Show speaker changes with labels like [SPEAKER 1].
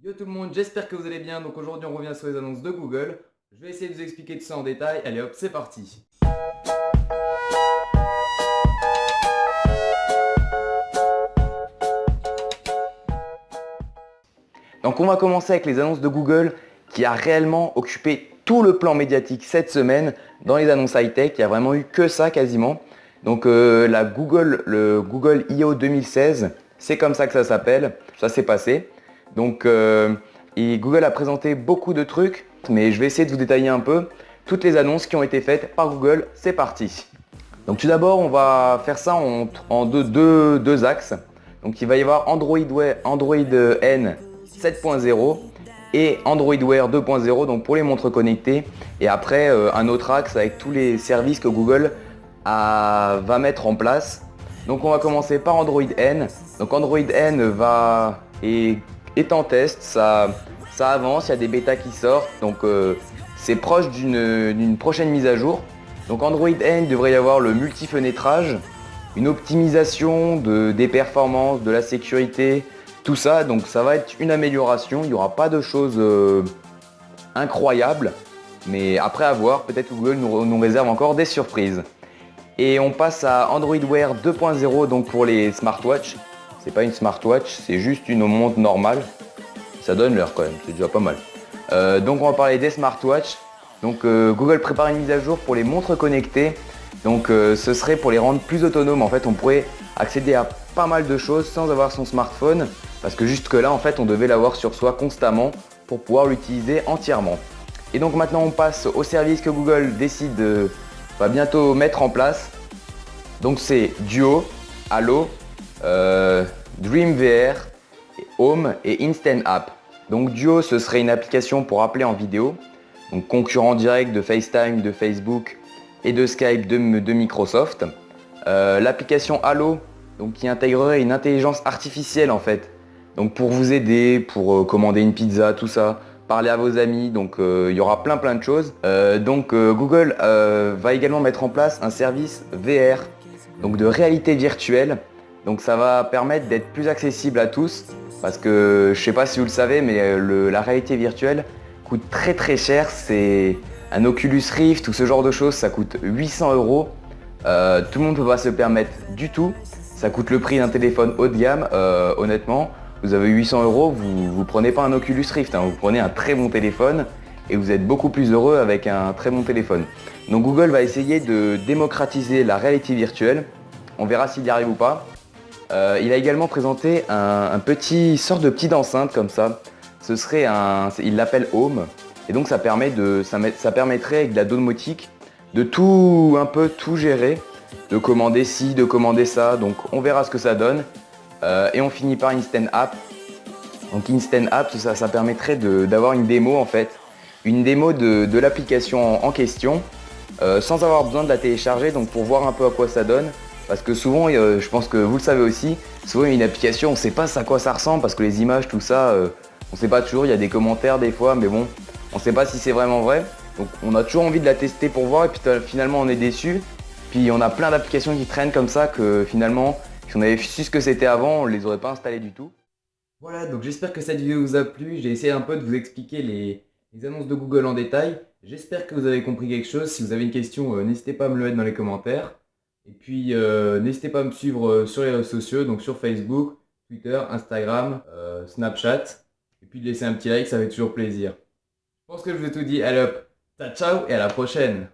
[SPEAKER 1] Yo tout le monde, j'espère que vous allez bien. Donc aujourd'hui on revient sur les annonces de Google. Je vais essayer de vous expliquer tout ça en détail. Allez hop, c'est parti. Donc on va commencer avec les annonces de Google qui a réellement occupé tout le plan médiatique cette semaine dans les annonces high-tech. Il n'y a vraiment eu que ça quasiment. Donc le Google I.O. 2016, c'est comme ça que ça s'appelle. Ça s'est passé. Donc et Google a présenté beaucoup de trucs, mais je vais essayer de vous détailler un peu toutes les annonces qui ont été faites par Google. C'est parti. Donc tout d'abord, on va faire ça en deux axes. Donc il va y avoir Android N 7.0 et Android Wear 2.0 donc pour les montres connectées. Et après, un autre axe avec tous les services que Google va mettre en place. Donc on va commencer par Android N. Donc Android N est en test, ça avance, il y a des bêtas qui sortent. Donc c'est proche d'une prochaine mise à jour. Donc Android N, il devrait y avoir le multi-fenêtrage, une optimisation des performances, de la sécurité, tout ça. Donc ça va être une amélioration, il n'y aura pas de choses incroyables. Mais après à voir, peut-être que Google nous réserve encore des surprises. Et on passe à Android Wear 2.0 donc pour les smartwatches. C'est pas une smartwatch, c'est juste une montre normale. Ça donne l'heure quand même, c'est déjà pas mal. Donc on va parler des smartwatches. Donc Google prépare une mise à jour pour les montres connectées. Donc ce serait pour les rendre plus autonomes. En fait, on pourrait accéder à pas mal de choses sans avoir son smartphone. Parce que jusque là, en fait, on devait l'avoir sur soi constamment pour pouvoir l'utiliser entièrement. Et donc maintenant, on passe au service que Google va bientôt mettre en place. Donc c'est Duo, Allo, Dream VR, Home et Instant App. Donc Duo, ce serait une application pour appeler en vidéo, donc concurrent direct de FaceTime, de Facebook et de Skype de Microsoft. L'application Allo, donc qui intégrerait une intelligence artificielle en fait, donc pour vous aider, pour commander une pizza, tout ça, parler à vos amis, donc il y aura plein de choses. Google va également mettre en place un service VR, donc de réalité virtuelle. Donc ça va permettre d'être plus accessible à tous. Parce que je sais pas si vous le savez, mais la réalité virtuelle coûte très cher. C'est un Oculus Rift ou ce genre de choses, ça coûte 800 euros. Tout le monde ne peut pas se permettre du tout. Ça coûte le prix d'un téléphone haut de gamme. Honnêtement, vous avez 800 euros, vous prenez pas un Oculus Rift, hein, vous prenez un très bon téléphone et vous êtes beaucoup plus heureux avec un très bon téléphone. Donc Google va essayer de démocratiser la réalité virtuelle. On verra s'il y arrive ou pas. Il a également présenté un sorte de petite enceinte comme ça. Il l'appelle Home. Et donc ça permettrait avec de la domotique de un peu tout gérer, de commander ci, de commander ça. Donc on verra ce que ça donne. Et on finit par Instant App. Donc Instant App, ça permettrait d'avoir une démo en fait, une démo de l'application en question, sans avoir besoin de la télécharger. Donc pour voir un peu à quoi ça donne. Parce que souvent, je pense que vous le savez aussi, souvent il y a une application, on ne sait pas à quoi ça ressemble parce que les images, tout ça, on ne sait pas toujours, il y a des commentaires des fois, mais bon, on ne sait pas si c'est vraiment vrai. Donc on a toujours envie de la tester pour voir et puis finalement on est déçu. Puis on a plein d'applications qui traînent comme ça que finalement, si on avait su ce que c'était avant, on ne les aurait pas installées du tout. Voilà, donc j'espère que cette vidéo vous a plu. J'ai essayé un peu de vous expliquer les annonces de Google en détail. J'espère que vous avez compris quelque chose. Si vous avez une question, n'hésitez pas à me le mettre dans les commentaires. Et puis, n'hésitez pas à me suivre sur les réseaux sociaux, donc sur Facebook, Twitter, Instagram, Snapchat. Et puis de laisser un petit like, ça fait toujours plaisir. Je pense que je vous ai tout dit. Allez hop, ciao ciao et à la prochaine!